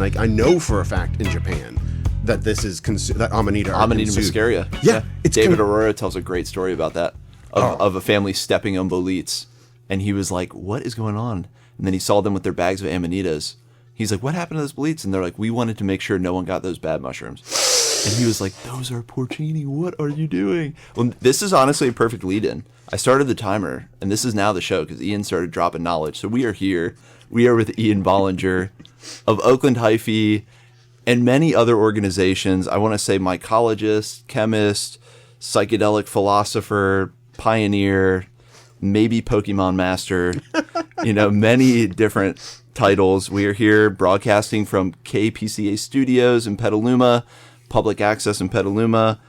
Like, I know for a fact in Japan that this is that Amanita are Amanita consumed. muscaria. Yeah. David Aurora tells a great story about that, of a family stepping on boletes. And he was like, what is going on? And then he saw them with their bags of amanitas. He's like, what happened to those boletes? And they're like, we wanted to make sure no one got those bad mushrooms. And he was like, those are porcini. What are you doing? Well, this is honestly a perfect lead-in. I started the timer, and this is now the show because Ian started dropping knowledge. So we are here. We are with Ian Bollinger of Oakland Hyphae and many other organizations. I want to say mycologist, chemist, psychedelic philosopher, pioneer, maybe Pokemon master, many different titles. We are here broadcasting from KPCA Studios in Petaluma, public access in Petaluma.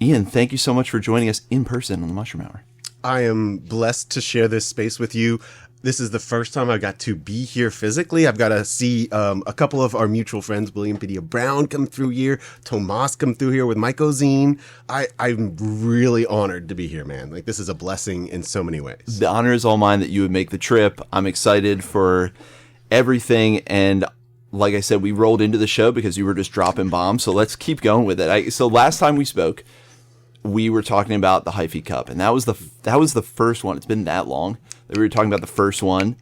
Ian, thank you so much for joining us in person on the Mushroom Hour. I am blessed to share this space with you. This is the first time I got to be here physically. I've got to see a couple of our mutual friends, William Padilla Brown, come through here. Tomas come through here with Mycozine. I'm really honored to be here, man. Like, this is a blessing in so many ways. The honor is all mine that you would make the trip. I'm excited for everything. And like I said, we rolled into the show because you were just dropping bombs. So let's keep going with it. So last time we spoke, we were talking about the Hyphae Cup, and that was the first one. It's been that long that we were talking about the first one,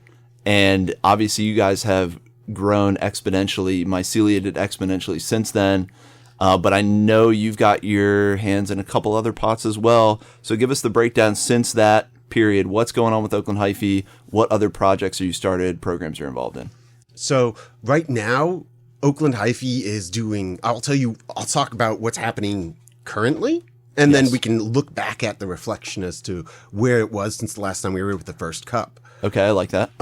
and obviously you guys have grown exponentially, myceliated exponentially since then. But I know you've got your hands in a couple other pots as well. So give us the breakdown since that period. What's going on with Oakland Hyphae? What other projects are you started? Programs you're involved in? So right now, Oakland Hyphae is doing. I'll talk about what's happening currently. And then we can look back at the reflection as to where it was since the last time we were with the first cup. Okay, I like that.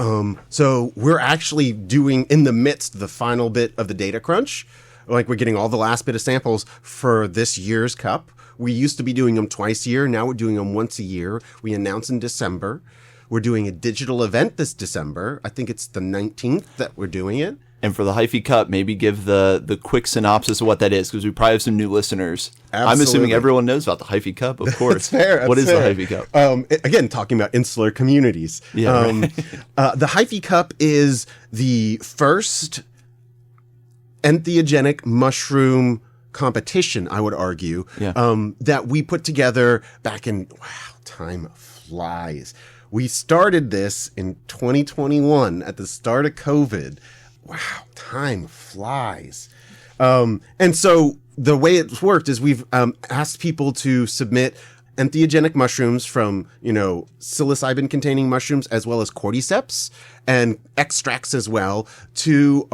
So we're actually doing in the midst of the final bit of the data crunch. Like, we're getting all the last bit of samples for this year's cup. We used to be doing them twice a year. Now we're doing them once a year. We announce in December. We're doing a digital event this December. I think it's the 19th that we're doing it. And for the Hyphae Cup, maybe give the quick synopsis of what that is, because we probably have some new listeners. Absolutely. I'm assuming everyone knows about the Hyphae Cup, of course. That's fair. What is the Hyphae Cup? Again, talking about insular communities. Yeah, the Hyphae Cup is the first entheogenic mushroom competition, I would argue, that we put together back in, time flies. We started this in 2021 at the start of COVID. Wow, time flies. And so the way it's worked is we've asked people to submit entheogenic mushrooms from, psilocybin-containing mushrooms as well as cordyceps and extracts as well to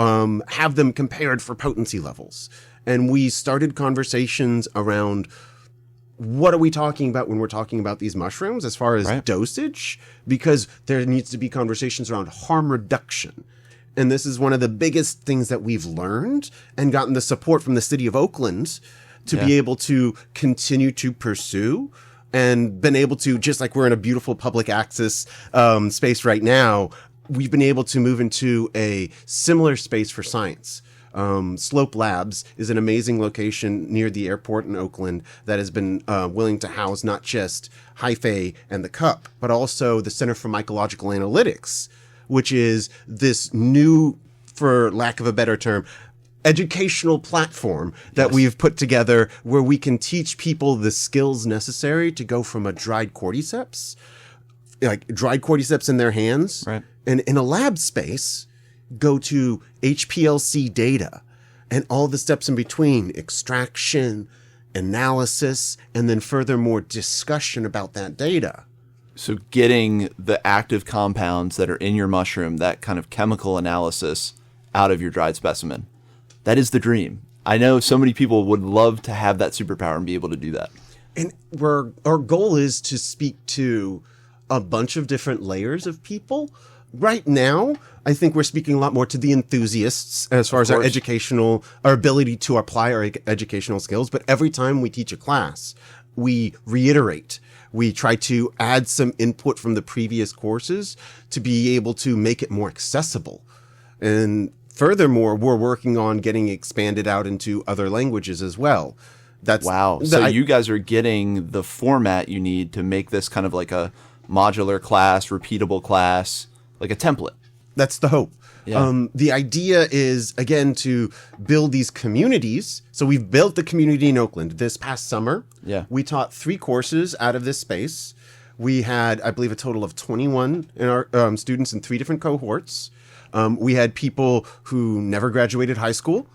have them compared for potency levels. And we started conversations around what are we talking about when we're talking about these mushrooms as far as dosage, because there needs to be conversations around harm reduction. And this is one of the biggest things that we've learned and gotten the support from the city of Oakland to be able to continue to pursue, and been able to, just like we're in a beautiful public access space right now, we've been able to move into a similar space for science. Slope Labs is an amazing location near the airport in Oakland that has been willing to house not just Hyphae and the Cup, but also the Center for Mycological Analytics, which is this new, for lack of a better term, educational platform that we've put together where we can teach people the skills necessary to go from a dried cordyceps, like dried cordyceps in their hands, and in a lab space, go to HPLC data and all the steps in between, extraction, analysis, and then furthermore discussion about that data. So getting the active compounds that are in your mushroom, that kind of chemical analysis out of your dried specimen. That is the dream. I know so many people would love to have that superpower and be able to do that. And our goal is to speak to a bunch of different layers of people. Right now, I think we're speaking a lot more to the enthusiasts as far as our ability to apply our educational skills. But every time we teach a class, we reiterate. We try to add some input from the previous courses to be able to make it more accessible. And furthermore, we're working on getting expanded out into other languages as well. So you guys are getting the format you need to make this kind of like a modular class, repeatable class, like a template. That's the hope. Yeah. The idea is, again, to build these communities. So we've built the community in Oakland. This past summer, we taught 3 courses out of this space. We had, I believe, a total of 21 in our students in 3 different cohorts. We had people who never graduated high school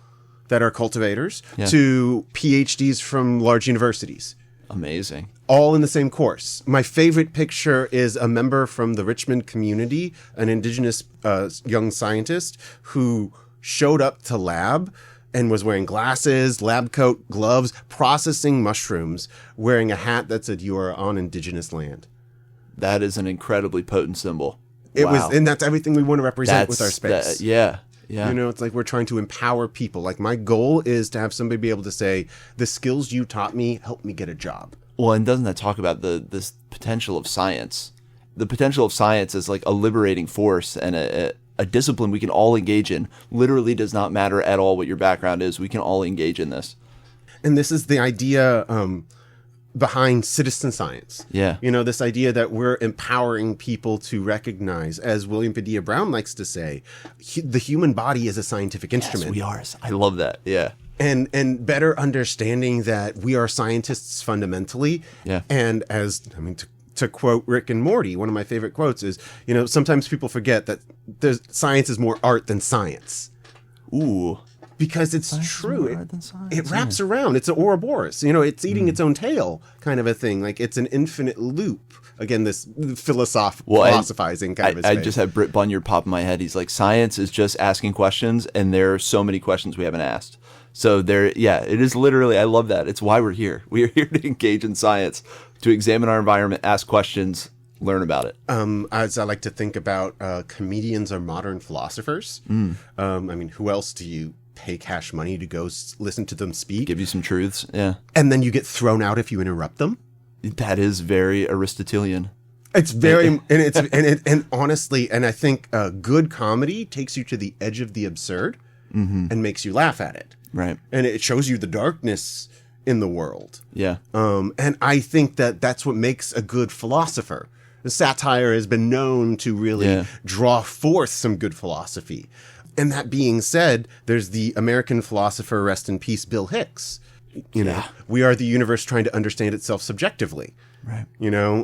that are cultivators to PhDs from large universities. Amazing. All in the same course. My favorite picture is a member from the Richmond community, an indigenous young scientist who showed up to lab and was wearing glasses, lab coat, gloves, processing mushrooms, wearing a hat that said, "You are on indigenous land." That is an incredibly potent symbol. It was, and that's everything we want to represent with our space. Yeah. It's like we're trying to empower people. Like my goal is to have somebody be able to say, the skills you taught me helped me get a job. Well, and doesn't that talk about this potential of science? The potential of science is like a liberating force and a discipline we can all engage in. Literally does not matter at all what your background is. We can all engage in this. And this is the idea behind citizen science. Yeah. This idea that we're empowering people to recognize, as William Padilla Brown likes to say, the human body is a scientific instrument. Yes, we are. I love that. Yeah. And better understanding that we are scientists fundamentally. Yeah. And to quote Rick and Morty, one of my favorite quotes is, sometimes people forget that science is more art than science. Ooh. Because it's true. It wraps around. It's an Ouroboros. It's eating its own tail kind of a thing. Like it's an infinite loop. Again, this philosophizing kind of a space. I just had Britt Bunyard pop in my head. He's like, science is just asking questions, and there are so many questions we haven't asked. So it is literally, I love that. It's why we're here. We are here to engage in science, to examine our environment, ask questions, learn about it. As I like to think about, comedians are modern philosophers. Who else do you pay cash money to go listen to them speak? Give you some truths, yeah. And then you get thrown out if you interrupt them? That is very Aristotelian. It's very, and honestly, and I think good comedy takes you to the edge of the absurd and makes you laugh at it. Right. And it shows you the darkness in the world. Yeah. And I think that that's what makes a good philosopher. The satire has been known to really draw forth some good philosophy. And that being said, there's the American philosopher, rest in peace, Bill Hicks. We are the universe trying to understand itself subjectively. Right.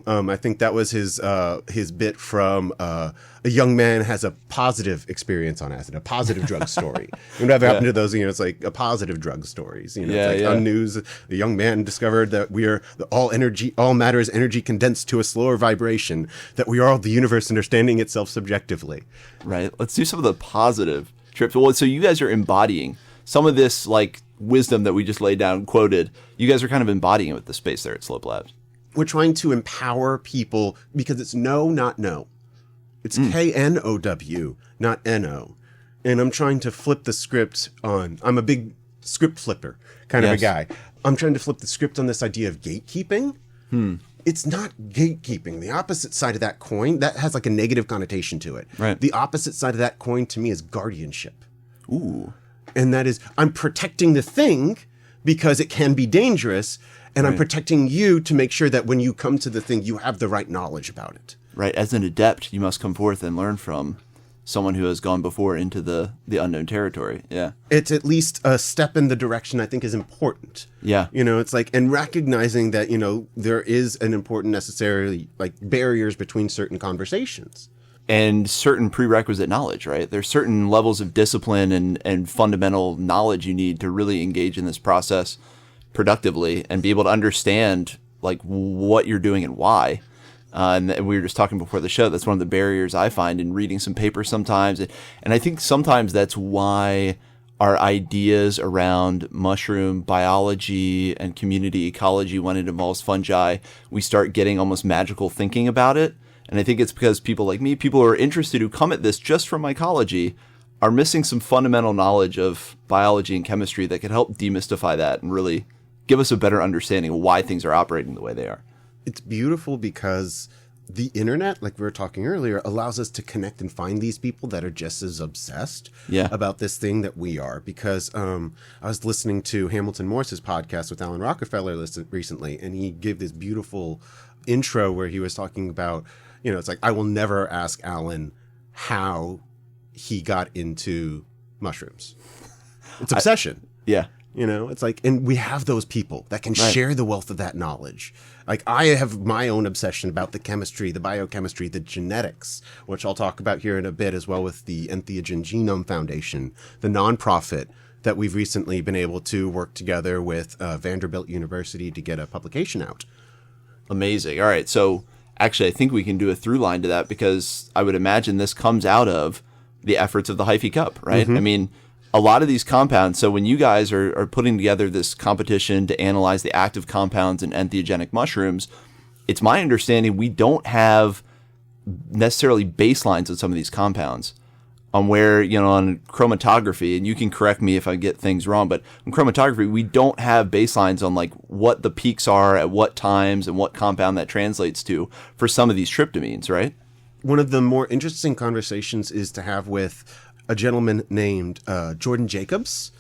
I think that was his bit from a young man has a positive experience on acid, a positive drug story. Whatever happened to those, it's like a positive drug stories. On news, the young man discovered that we are all matter is energy condensed to a slower vibration, that we are all the universe understanding itself subjectively. Right. Let's do some of the positive trips. Well, so you guys are embodying some of this like wisdom that we just laid down, quoted. You guys are kind of embodying it with the space there at Slope Labs. We're trying to empower people because it's know, not know. It's KNOW, not NO. And I'm trying to flip the script on. I'm a big script flipper kind of a guy. I'm trying to flip the script on this idea of gatekeeping. It's not gatekeeping. The opposite side of that coin, that has like a negative connotation to it. Right. The opposite side of that coin to me is guardianship. Ooh. And that is, I'm protecting the thing because it can be dangerous. And I'm protecting you to make sure that when you come to the thing, you have the right knowledge about it. Right. As an adept, you must come forth and learn from someone who has gone before into the unknown territory. Yeah. It's at least a step in the direction I think is important. Yeah. It's like, and recognizing that, there is an important necessarily like barriers between certain conversations. And certain prerequisite knowledge, right? There's certain levels of discipline and fundamental knowledge you need to really engage in this process productively and be able to understand like what you're doing and why. And we were just talking before the show. That's one of the barriers I find in reading some papers sometimes. And I think sometimes that's why our ideas around mushroom biology and community ecology, when it involves fungi, we start getting almost magical thinking about it. And I think it's because people like me, people who are interested, who come at this just from mycology, are missing some fundamental knowledge of biology and chemistry that could help demystify that and really give us a better understanding of why things are operating the way they are. It's beautiful because the internet, like we were talking earlier, allows us to connect and find these people that are just as obsessed about this thing that we are. Because I was listening to Hamilton Morse's podcast with Alan Rockefeller recently, and he gave this beautiful intro where he was talking about, it's like, I will never ask Alan how he got into mushrooms. It's obsession. Yeah. You know, it's like, and we have those people that can share the wealth of that knowledge. Like I have my own obsession about the chemistry, the biochemistry, the genetics, which I'll talk about here in a bit as well with the Entheogenic Genome Foundation, the nonprofit that we've recently been able to work together with Vanderbilt University to get a publication out. Amazing. All right. So actually, I think we can do a through line to that because I would imagine this comes out of the efforts of the Hyphae Cup, right? I mean, a lot of these compounds, so when you guys are putting together this competition to analyze the active compounds in entheogenic mushrooms, it's my understanding we don't have necessarily baselines of some of these compounds on where, on chromatography, and you can correct me if I get things wrong, but in chromatography, we don't have baselines on like what the peaks are at what times and what compound that translates to for some of these tryptamines, right? One of the more interesting conversations is to have with a gentleman named Jordan Jacobs.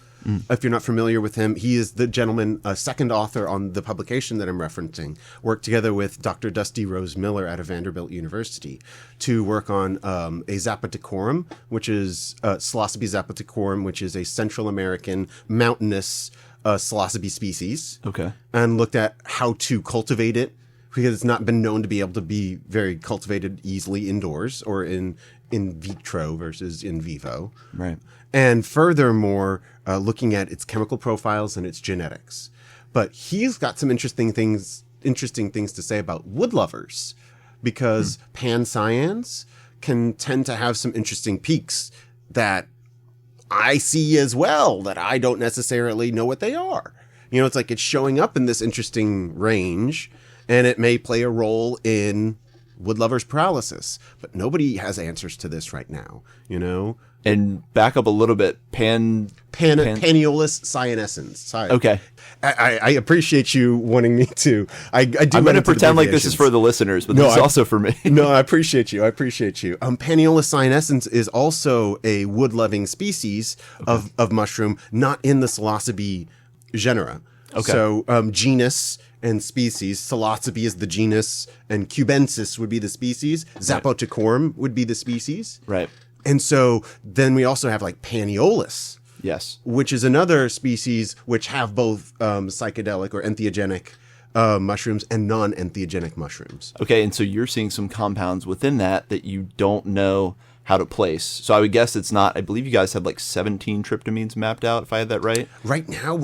If you're not familiar with him, he is the gentleman, second author on the publication that I'm referencing, worked together with Dr. Dusty Rose Miller out of Vanderbilt University to work on a Zapoticorum, which is Psilocybe zapoticorum, which is a Central American mountainous Psilocybe species. Okay. And looked at how to cultivate it, because it's not been known to be able to be very cultivated easily indoors or in vitro versus in vivo. Right. And furthermore, looking at its chemical profiles and its genetics. But he's got some interesting things to say about wood lovers, because pancyans can tend to have some interesting peaks that I see as well, that I don't necessarily know what they are. It's like it's showing up in this interesting range, and it may play a role in wood lovers paralysis, but nobody has answers to this right now, And back up a little bit, Paniolus cyanescens. Okay. I appreciate you wanting me to. I'm going to pretend like this is for the listeners, but this is also for me. No, I appreciate you. Paniolus cyanescens is also a wood-loving species of mushroom, not in the Psilocybe genera. Okay. So genus and species. Psilocybe is the genus, and cubensis would be the species. Zapoticorum would be the species. Right. And so then we also have like Paniolus. Yes. Which is another species which have both psychedelic or entheogenic mushrooms and non-entheogenic mushrooms. Okay, and so you're seeing some compounds within that you don't know how to place. So I would guess it's not, I believe you guys have like 17 tryptamines mapped out, if I had that right? Right now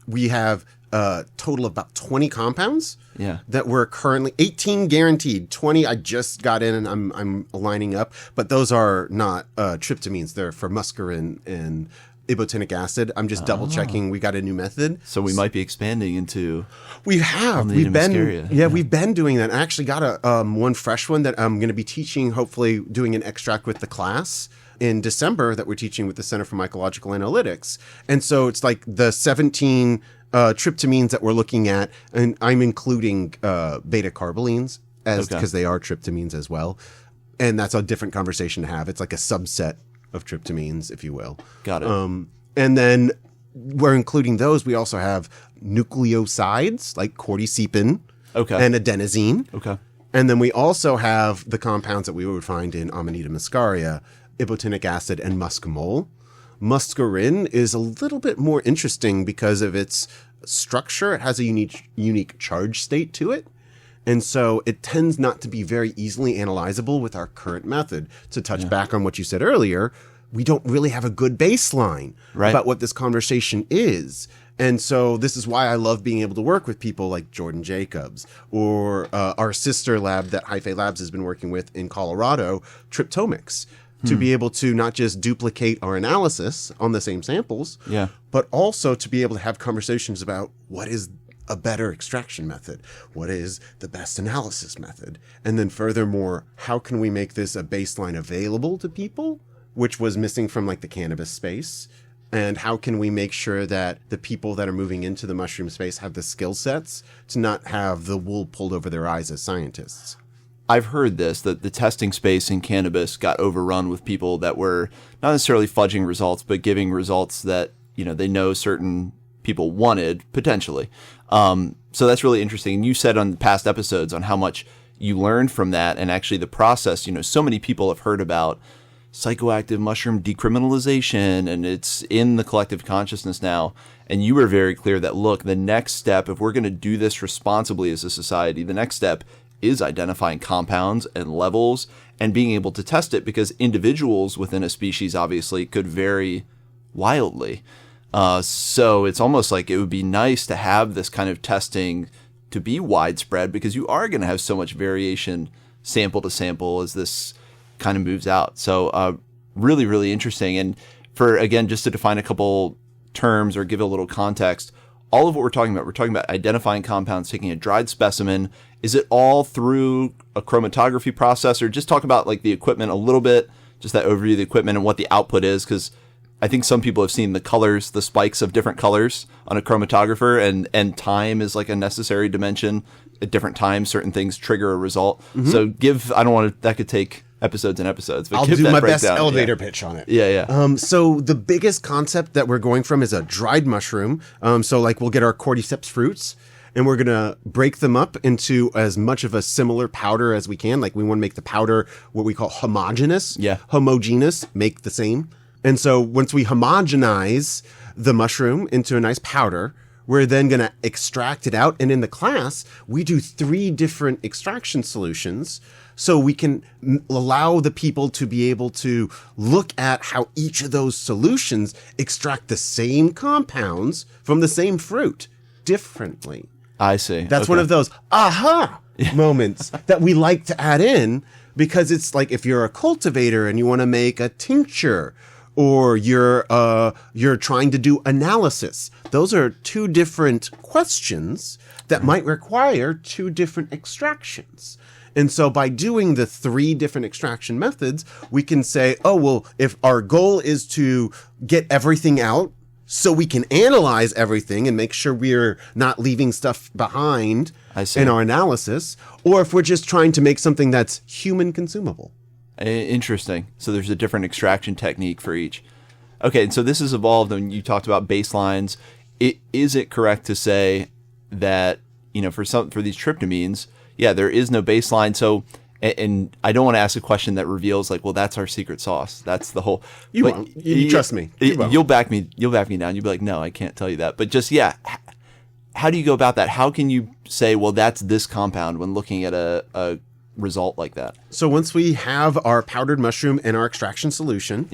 we have a total of about 20 compounds. Yeah. That we're currently 18 guaranteed. 20 I just got in and I'm lining up, but those are not tryptamines. They're for muscarine and ibotenic acid. I'm just double checking. We got a new method. So we might be expanding into. We have. We've been doing that. I actually got one fresh one that I'm going to be teaching. Hopefully, doing an extract with the class in December that we're teaching with the Center for Mycological Analytics. And so it's like the 17 tryptamines that we're looking at, and I'm including beta carbolines because they are tryptamines as well. And that's a different conversation to have. It's like a subset of tryptamines, if you will. Got it. And then we're including those. We also have nucleocides like cordycepin and adenosine. Okay. And then we also have the compounds that we would find in Amanita muscaria, ibotenic acid, and muscimol. Muscarine is a little bit more interesting because of its structure. It has a unique charge state to it. And so it tends not to be very easily analyzable with our current method. To touch back on what you said earlier, we don't really have a good baseline about what this conversation is. And so this is why I love being able to work with people like Jordan Jacobs or our sister lab that Hyphae Labs has been working with in Colorado, Tryptomics, to be able to not just duplicate our analysis on the same samples, but also to be able to have conversations about what is a better extraction method, what is the best analysis method, and then furthermore, how can we make this a baseline available to people, which was missing from like the cannabis space, and how can we make sure that the people that are moving into the mushroom space have the skill sets to not have the wool pulled over their eyes as scientists. I've heard this, that the testing space in cannabis got overrun with people that were not necessarily fudging results, but giving results that, they know certain people wanted, potentially. So that's really interesting. And you said on past episodes on how much you learned from that, and actually the process, so many people have heard about psychoactive mushroom decriminalization, and it's in the collective consciousness now. And you were very clear that, look, the next step, if we're going to do this responsibly as a society, the next step is identifying compounds and levels and being able to test it, because individuals within a species obviously could vary wildly. So it's almost like it would be nice to have this kind of testing to be widespread, because you are going to have so much variation sample to sample as this kind of moves out. So really, really interesting. And for, again, just to define a couple terms or give a little context, all of what we're talking about identifying compounds, taking a dried specimen. Is it all through a chromatography process, or just talk about like the equipment a little bit, just that overview of the equipment and what the output is? Because I think some people have seen the colors, the spikes of different colors on a chromatographer, and time is like a necessary dimension. At different times, certain things trigger a result. Mm-hmm. So that could take episodes and episodes. But I'll do my best elevator pitch on it. Yeah. So the biggest concept that we're going from is a dried mushroom. So like we'll get our cordyceps fruits, and we're going to break them up into as much of a similar powder as we can. Like we want to make the powder what we call homogeneous. Yeah. Homogeneous, make the same. And so once we homogenize the mushroom into a nice powder, we're then going to extract it out. And in the class, we do 3 different extraction solutions so we can allow the people to be able to look at how each of those solutions extract the same compounds from the same fruit differently. I see. That's one of those aha moments that we like to add in, because it's like if you're a cultivator and you want to make a tincture, or you're trying to do analysis. Those are 2 different questions that might require 2 different extractions. And so by doing the 3 different extraction methods, we can say, oh, well, if our goal is to get everything out so we can analyze everything and make sure we're not leaving stuff behind in our analysis, or if we're just trying to make something that's human consumable. Interesting. So there's a different extraction technique for each. Okay, and so this has evolved, and you talked about baselines. Is it correct to say that, for these tryptamines, there is no baseline? So, and I don't want to ask a question that reveals like, well, that's our secret sauce. That's the whole. You won't. You trust me. You'll back me. You'll back me down. You'll be like, no, I can't tell you that. But just how do you go about that? How can you say, well, that's this compound when looking at a result like that? So once we have our powdered mushroom and our extraction solution,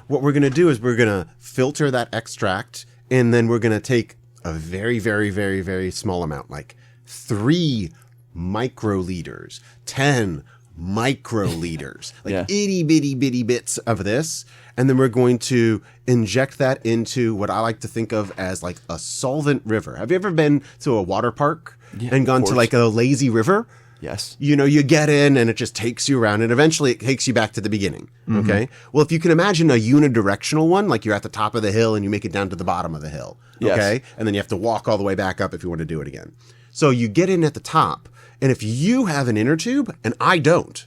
what we're going to do is we're going to filter that extract, and then we're going to take a very, very, very, very small amount, like 3 microliters, 10 microliters, like itty bitty bitty bits of this. And then we're going to inject that into what I like to think of as like a solvent river. Have you ever been to a water park and gone to like a lazy river? Yes. You get in and it just takes you around, and eventually it takes you back to the beginning. Mm-hmm. Okay. Well, if you can imagine a unidirectional one, like you're at the top of the hill and you make it down to the bottom of the hill. Okay. Yes. And then you have to walk all the way back up if you want to do it again. So you get in at the top, and if you have an inner tube and I don't,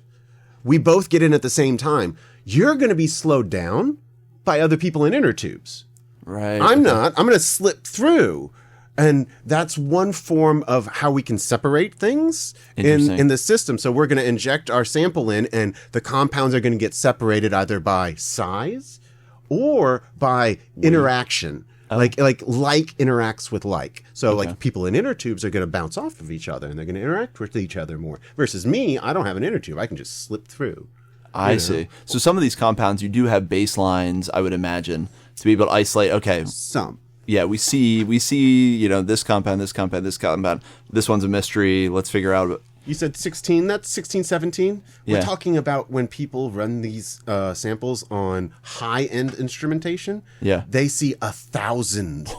we both get in at the same time, you're going to be slowed down by other people in inner tubes. Right. I'm not. I'm going to slip through. And that's one form of how we can separate things in the system. So we're going to inject our sample in, and the compounds are going to get separated either by size or by interaction. Oh. Like interacts with like. So like people in inner tubes are going to bounce off of each other, and they're going to interact with each other more. Versus me, I don't have an inner tube. I can just slip through. I see. So some of these compounds, you do have baselines, I would imagine, to be able to isolate. Okay. Some. Yeah, we see, this compound, this compound, this compound. This one's a mystery. Let's figure out. You said 16, that's 16, 17? We're talking about when people run these samples on high-end instrumentation. Yeah. They see 1,000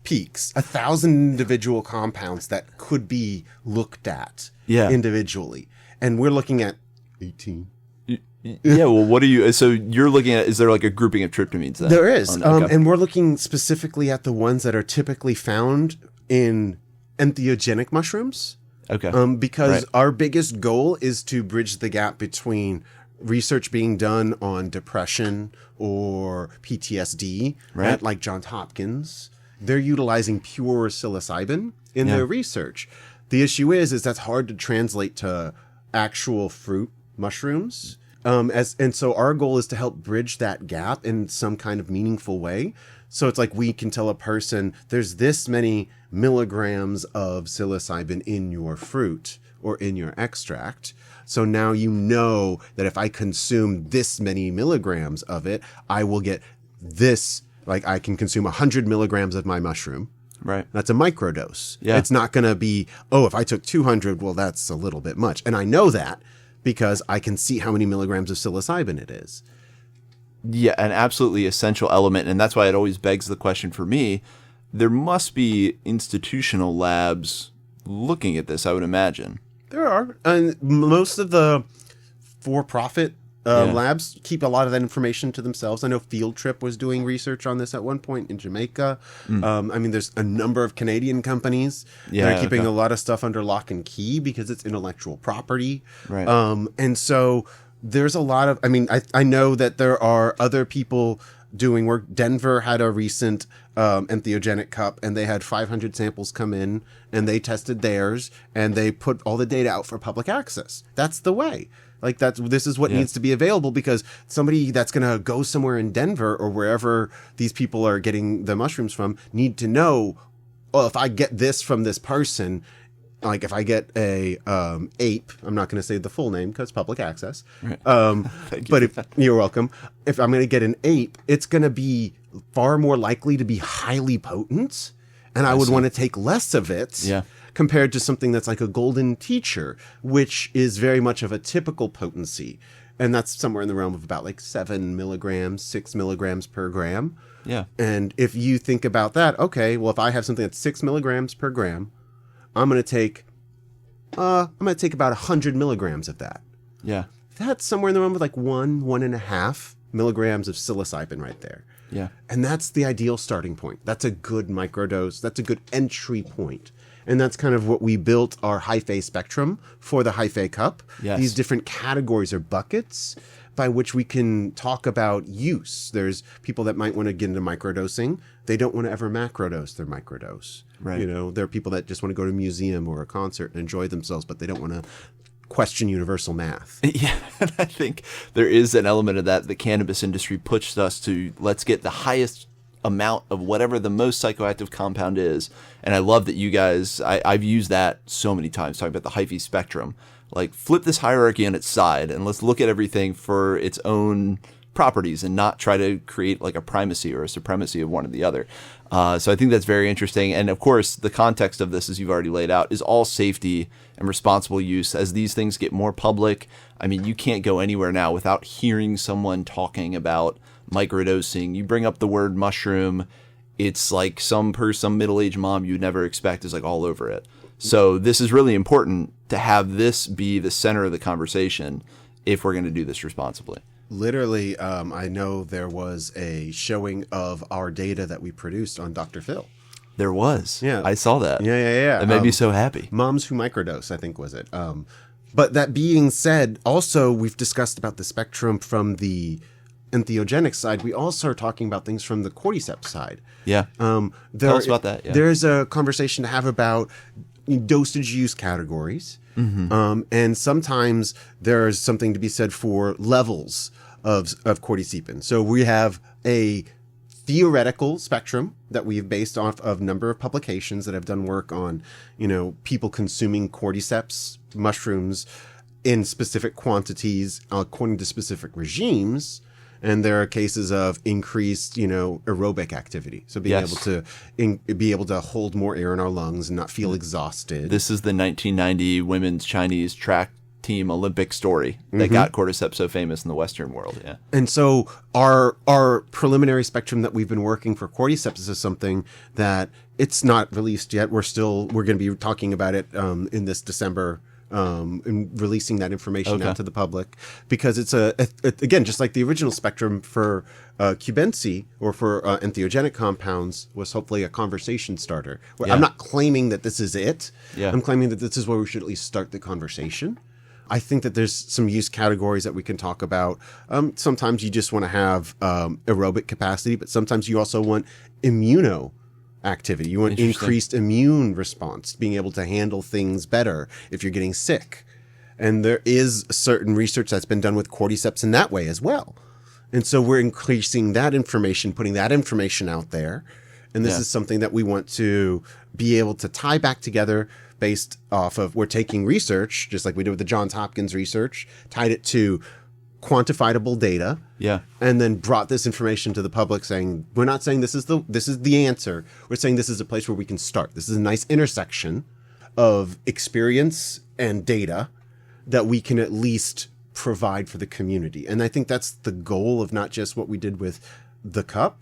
peaks, 1,000 individual compounds that could be looked at individually. And we're looking at 18. Yeah, well, what are you... So you're looking at... Is there like a grouping of tryptamines then? There is. And we're looking specifically at the ones that are typically found in entheogenic mushrooms. Okay. Because our biggest goal is to bridge the gap between research being done on depression or PTSD at like Johns Hopkins. They're utilizing pure psilocybin in their research. The issue is that's hard to translate to actual fruit mushrooms. And so our goal is to help bridge that gap in some kind of meaningful way. So it's like we can tell a person there's this many milligrams of psilocybin in your fruit or in your extract. So now you know that if I consume this many milligrams of it, I will get this, like I can consume 100 milligrams of my mushroom. Right. That's a microdose. Yeah. It's not going to be, oh, if I took 200, well, that's a little bit much. And I know that because I can see how many milligrams of psilocybin it is. Yeah, an absolutely essential element. And that's why it always begs the question for me. There must be institutional labs looking at this, I would imagine. There are. And most of the for-profit labs keep a lot of that information to themselves. I know Field Trip was doing research on this at one point in Jamaica. I mean, there's a number of Canadian companies that are keeping a lot of stuff under lock and key because it's intellectual property. Right. And so there's a lot of, I mean, I know that there are other people doing work. Denver had a recent entheogenic cup, and they had 500 samples come in, and they tested theirs, and they put all the data out for public access. That's the way. Like this is what needs to be available, because somebody that's going to go somewhere in Denver or wherever these people are getting the mushrooms from need to know, oh, if I get this from this person, like if I get a ape, I'm not going to say the full name because public access. Right. But if you're welcome, if I'm going to get an ape, it's going to be far more likely to be highly potent, and I would want to take less of it. Yeah. Compared to something that's like a golden teacher, which is very much of a typical potency. And that's somewhere in the realm of about like 7 milligrams, 6 milligrams per gram. Yeah. And if you think about that, okay, well, if I have something that's 6 milligrams per gram, I'm going to take about 100 milligrams of that. Yeah. That's somewhere in the realm of like 1.5 milligrams of psilocybin right there. Yeah. And that's the ideal starting point. That's a good microdose. That's a good entry point. And that's kind of what we built our Hyphae Spectrum for the Hyphae Cup. Yes. These different categories or buckets by which we can talk about use. There's people that might want to get into microdosing. They don't want to ever macrodose their microdose. Right. You know, there are people that just want to go to a museum or a concert and enjoy themselves, but they don't want to question universal math. Yeah, and I think there is an element of that. The cannabis industry pushed us to, let's get the highest amount of whatever the most psychoactive compound is. And I love that you guys, I've used that so many times, talking about the Hyphae Spectrum. Like, flip this hierarchy on its side and let's look at everything for its own properties and not try to create like a primacy or a supremacy of one or the other. So I think that's very interesting. And of course, the context of this, as you've already laid out, is all safety and responsible use. As these things get more public, I mean, you can't go anywhere now without hearing someone talking about microdosing. You bring up the word mushroom, it's like some middle-aged mom you'd never expect is like all over it. So this is really important to have this be the center of the conversation if we're going to do this responsibly. Literally, I know there was a showing of our data that we produced on Dr. Phil. There was. Yeah. I saw that. Yeah. It made me so happy. Moms Who Microdose, I think was it. But that being said, also we've discussed about the spectrum from the entheogenic side. We also are talking about things from the cordyceps side. Yeah. Tell us about that. Yeah. There's a conversation to have about dosage use categories. Mm-hmm. And sometimes there's something to be said for levels of cordycepin. So we have a theoretical spectrum that we've based off of a number of publications that have done work on, people consuming cordyceps mushrooms in specific quantities according to specific regimes. And there are cases of increased, aerobic activity. So being able to hold more air in our lungs and not feel exhausted. This is the 1990 women's Chinese track team Olympic story that got cordyceps so famous in the Western world. Yeah. And so our preliminary spectrum that we've been working for cordyceps is something that it's not released yet. We're going to be talking about it in this December. And releasing that information out to the public, because it's again, just like the original spectrum for cubensi or for entheogenic compounds was hopefully a conversation starter. Yeah. I'm not claiming that this is it. Yeah. I'm claiming that this is where we should at least start the conversation. I think that there's some use categories that we can talk about. Sometimes you just want to have aerobic capacity, but sometimes you also want immuno activity. You want increased immune response, being able to handle things better if you're getting sick. And there is certain research that's been done with cordyceps in that way as well. And so we're increasing that information, putting that information out there. And this is something that we want to be able to tie back together based off of, we're taking research, just like we did with the Johns Hopkins research, tied it to quantifiable data. Yeah. And then brought this information to the public saying, we're not saying this is the answer. We're saying this is a place where we can start. This is a nice intersection of experience and data that we can at least provide for the community. And I think that's the goal of not just what we did with the cup,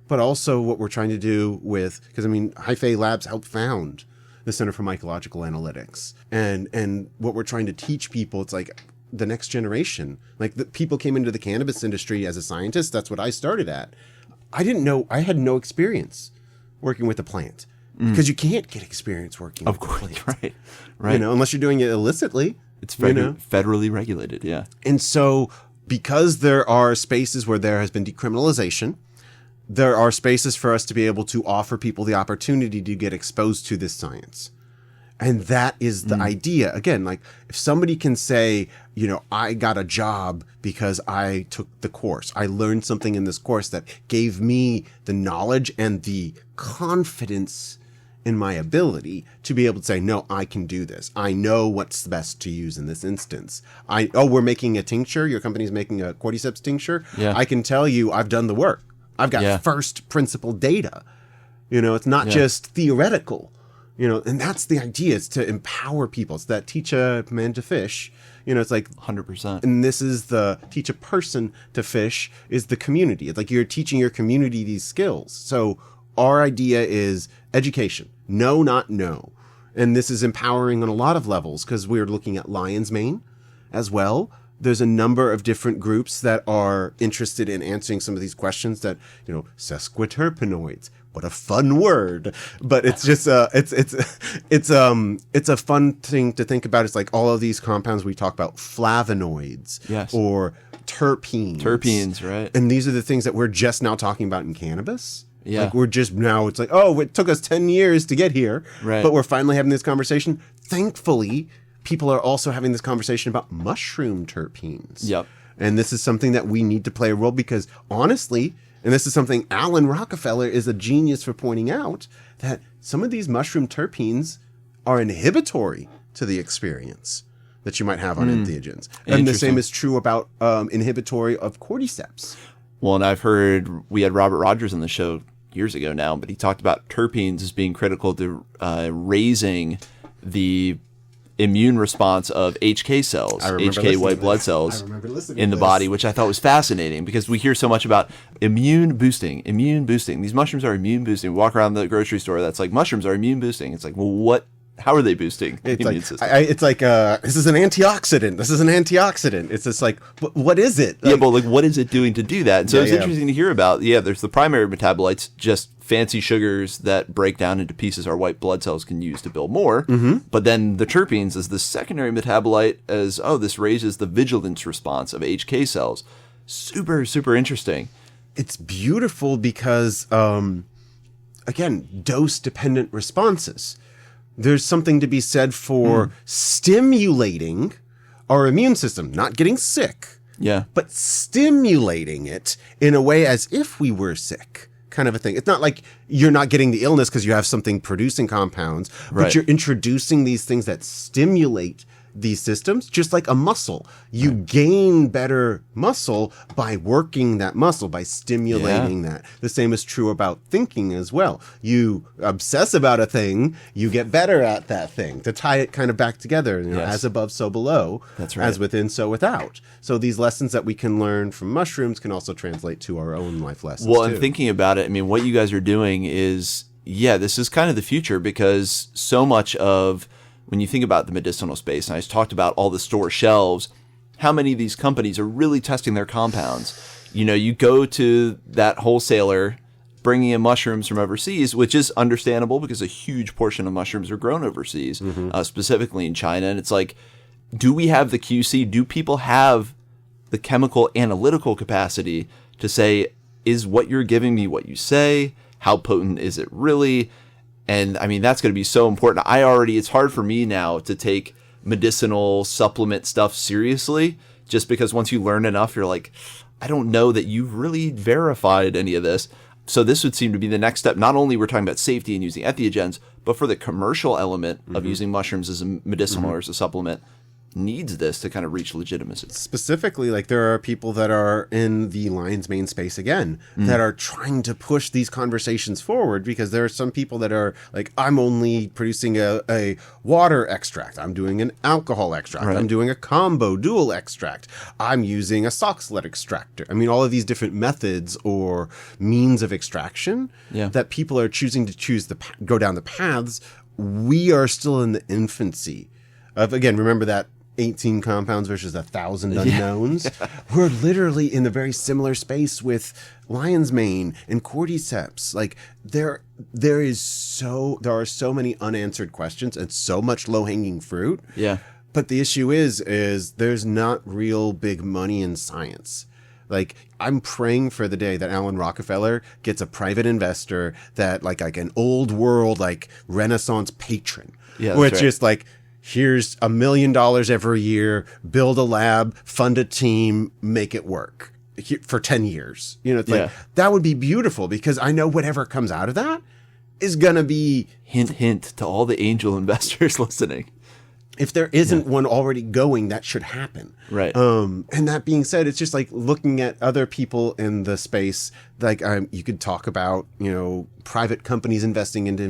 but also what we're trying to do with, because I mean, Hyphae Labs helped found the Center for Mycological Analytics. And what we're trying to teach people, it's like the next generation, like the people came into the cannabis industry as a scientist. That's what I started at. I didn't know, I had no experience working with a plant because you can't get experience working with a plant. Right. You know, unless you're doing it illicitly. It's federally regulated, yeah. And so because there are spaces where there has been decriminalization, there are spaces for us to be able to offer people the opportunity to get exposed to this science. And that is the idea. Again, like if somebody can say, you know, I got a job because I took the course. I learned something in this course that gave me the knowledge and the confidence in my ability to be able to say, no, I can do this. I know what's best to use in this instance. We're making a tincture. Your company's making a cordyceps tincture. Yeah. I can tell you I've done the work. I've got first principle data. You know, it's not just theoretical, you know, and that's the idea. It's to empower people. It's that teach a man to fish. You know, it's like 100%. And this is the teach a person to fish is the community. It's like you're teaching your community these skills. So our idea is education. No, not no. And this is empowering on a lot of levels because we're looking at lion's mane as well. There's a number of different groups that are interested in answering some of these questions that, you know, sesquiterpenoids. What a fun word. But it's just it's a fun thing to think about. It's like all of these compounds we talk about, flavonoids or terpenes. Terpenes, right. And these are the things that we're just now talking about in cannabis. Yeah. Like we're just now, it's like, oh, it took us 10 years to get here, right. But we're finally having this conversation. Thankfully, people are also having this conversation about mushroom terpenes. Yep. And this is something that we need to play a role because honestly, and this is something Alan Rockefeller is a genius for pointing out, that some of these mushroom terpenes are inhibitory to the experience that you might have on entheogens. And the same is true about inhibitory of cordyceps. Well, and I've heard, we had Robert Rogers on the show years ago now, but he talked about terpenes as being critical to raising the immune response of HK cells, HK white blood cells in the body, which I thought was fascinating because we hear so much about immune boosting. These mushrooms are immune boosting. We walk around the grocery store, that's like, mushrooms are immune boosting. It's like, well, how are they boosting the immune system? It's like, this is an antioxidant. It's just like, what is it? Like, but what is it doing to do that? And so it's interesting to hear about. Yeah, there's the primary metabolites, just fancy sugars that break down into pieces our white blood cells can use to build more. Mm-hmm. But then the terpenes is the secondary metabolite as, this raises the vigilance response of HK cells. Super, super interesting. It's beautiful because, again, dose-dependent responses. There's something to be said for stimulating our immune system, not getting sick, but stimulating it in a way as if we were sick, kind of a thing. It's not like you're not getting the illness because you have something producing compounds, but you're introducing these things that stimulate these systems, just like a muscle. You gain better muscle by working that muscle, by stimulating that. The same is true about thinking as well. You obsess about a thing, you get better at that thing. To tie it kind of back together, as above, so below. That's right. As within, so without. So these lessons that we can learn from mushrooms can also translate to our own life lessons. Well, and thinking about it, I mean, what you guys are doing is, this is kind of the future because so much of when you think about the medicinal space, and I just talked about all the store shelves, how many of these companies are really testing their compounds. You know, you go to that wholesaler bringing in mushrooms from overseas, which is understandable because a huge portion of mushrooms are grown overseas, specifically in China. And it's like, do we have the QC? Do people have the chemical analytical capacity to say, is what you're giving me what you say? How potent is it really? And I mean, that's going to be so important. It's hard for me now to take medicinal supplement stuff seriously, just because once you learn enough, you're like, I don't know that you've really verified any of this. So this would seem to be the next step. Not only we're talking about safety and using entheogens, but for the commercial element of using mushrooms as a medicinal or as a supplement, needs this to kind of reach legitimacy. Specifically, like there are people that are in the lion's mane space again that are trying to push these conversations forward, because there are some people that are like, I'm only producing a water extract. I'm doing an alcohol extract. Right. I'm doing a combo dual extract. I'm using a soxlet extractor. I mean, all of these different methods or means of extraction that people are choosing to go down the paths. We are still in the infancy of, again, remember that 18 compounds versus 1,000 unknowns. We're literally in the very similar space with lion's mane and cordyceps. Like there are so many unanswered questions and so much low hanging fruit. Yeah. But the issue is there's not real big money in science. Like, I'm praying for the day that Alan Rockefeller gets a private investor that like an old world, like Renaissance patron. Yeah, where it's just like, here's $1 million every year, build a lab, fund a team, make it work for 10 years. You know, it's like, that would be beautiful, because I know whatever comes out of that is going to be... Hint, hint to all the angel investors listening. If there isn't one already going, that should happen. Right. And that being said, it's just like looking at other people in the space. Like you could talk about, private companies investing into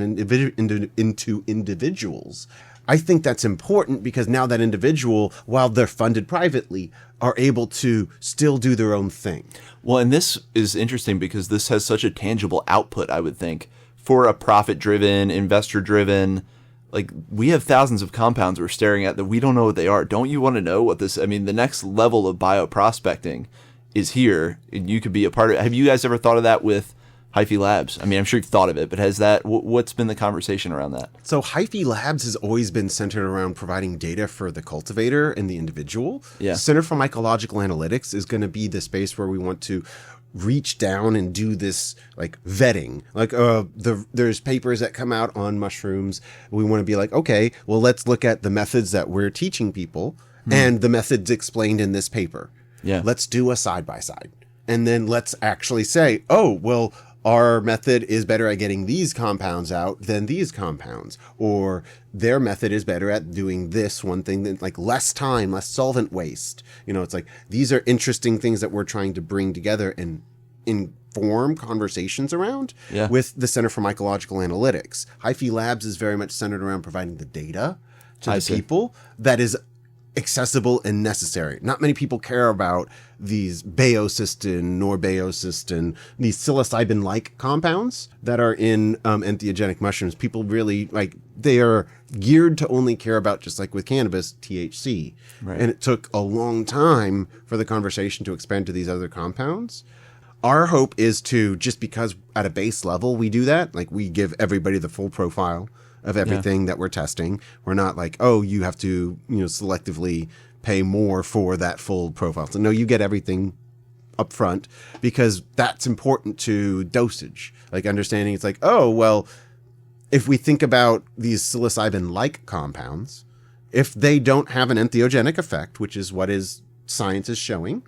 individuals. I think that's important, because now that individual, while they're funded privately, are able to still do their own thing. Well, and this is interesting because this has such a tangible output, I would think, for a profit-driven, investor-driven. Like, we have thousands of compounds we're staring at that we don't know what they are. Don't you want to know what this... I mean, the next level of bioprospecting is here, and you could be a part of it. Have you guys ever thought of that with Hyphae Labs? I mean, I'm sure you've thought of it, but has that... what's been the conversation around that? So Hyphae Labs has always been centered around providing data for the cultivator and the individual. Yeah. Center for Mycological Analytics is going to be the space where we want to reach down and do this like vetting. Like there's papers that come out on mushrooms. We want to be like, okay, well, let's look at the methods that we're teaching people and the methods explained in this paper. Yeah. Let's do a side by side. And then let's actually say, oh, well, our method is better at getting these compounds out than these compounds, or their method is better at doing this one thing, than like less time, less solvent waste. It's like, these are interesting things that we're trying to bring together and inform conversations around with the Center for Mycological Analytics. Hyphae Labs is very much centered around providing the data to the people that is accessible and necessary. Not many people care about these baeocystin, norbaeocystin, these psilocybin-like compounds that are in entheogenic mushrooms. People really they are geared to only care about, just like with cannabis, THC. Right. And it took a long time for the conversation to expand to these other compounds. Our hope is to, just because at a base level we do that, like we give everybody the full profile of everything that we're testing. We're not like, oh, you have to, selectively pay more for that full profile. So no, you get everything up front, because that's important to dosage. Like understanding, it's like, oh, well, if we think about these psilocybin-like compounds, if they don't have an entheogenic effect, which is what science is showing,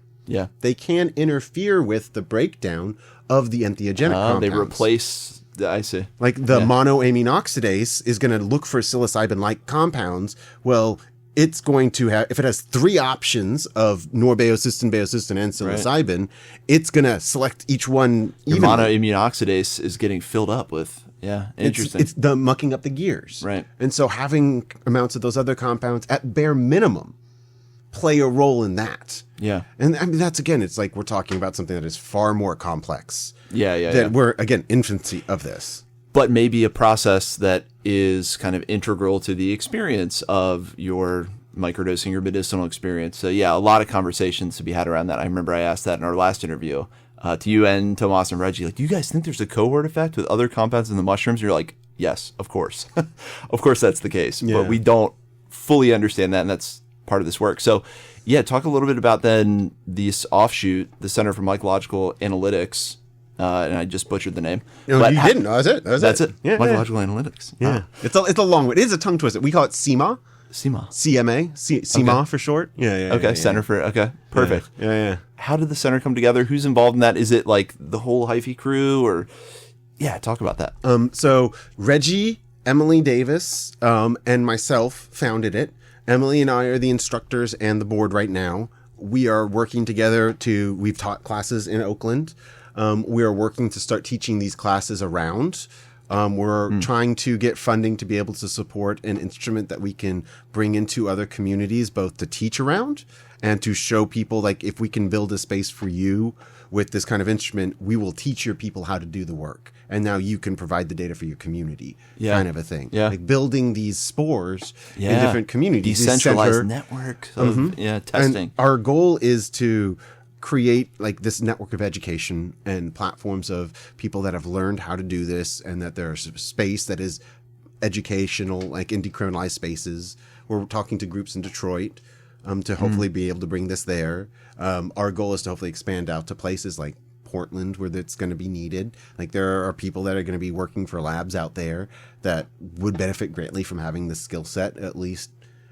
they can interfere with the breakdown of the entheogenic compounds. They replace... I see. Like the monoamine oxidase is going to look for psilocybin-like compounds. Well, it's going to have, if it has 3 options of norbaeocystin, baeocystin, and psilocybin, it's going to select each one evenly. Monoamine oxidase is getting filled up with, interesting. It's the mucking up the gears. Right. And so having amounts of those other compounds at bare minimum play a role in that. Yeah. And I mean, that's, again, it's like we're talking about something that is far more complex. We're, again, infancy of this. But maybe a process that is kind of integral to the experience of your microdosing, your medicinal experience. So, a lot of conversations to be had around that. I remember I asked that in our last interview to you and Tomas and Reggie. Like, do you guys think there's a cohort effect with other compounds in the mushrooms? And you're like, yes, of course. Of course that's the case. Yeah. But we don't fully understand that, and that's part of this work. So, talk a little bit about then this offshoot, the Center for Mycological Analytics. And I just butchered the name. No, but you didn't. That's it. That's it. Yeah, Mycological Analytics. Yeah. It's a long one. It is a tongue twister. We call it CIMA. CMA for short. Yeah. Okay, Center for, okay, perfect. Yeah. How did the center come together? Who's involved in that? Is it like the whole Hyphae crew, or, yeah, talk about that. So Reggie, Emily Davis, and myself founded it. Emily and I are the instructors and the board right now. We are working together we've taught classes in Oakland. We are working to start teaching these classes around. We're trying to get funding to be able to support an instrument that we can bring into other communities, both to teach around and to show people, like, if we can build a space for you with this kind of instrument, we will teach your people how to do the work. And now you can provide the data for your community, kind of a thing. Yeah. Like building these spores in different communities. Decentralized network of testing. And our goal is to create like this network of education and platforms of people that have learned how to do this, and that there's a space that is educational, like in decriminalized spaces. We're talking to groups in Detroit to hopefully be able to bring this there. Our goal is to hopefully expand out to places like Portland where it's going to be needed. Like there are people that are going to be working for labs out there that would benefit greatly from having this skill set,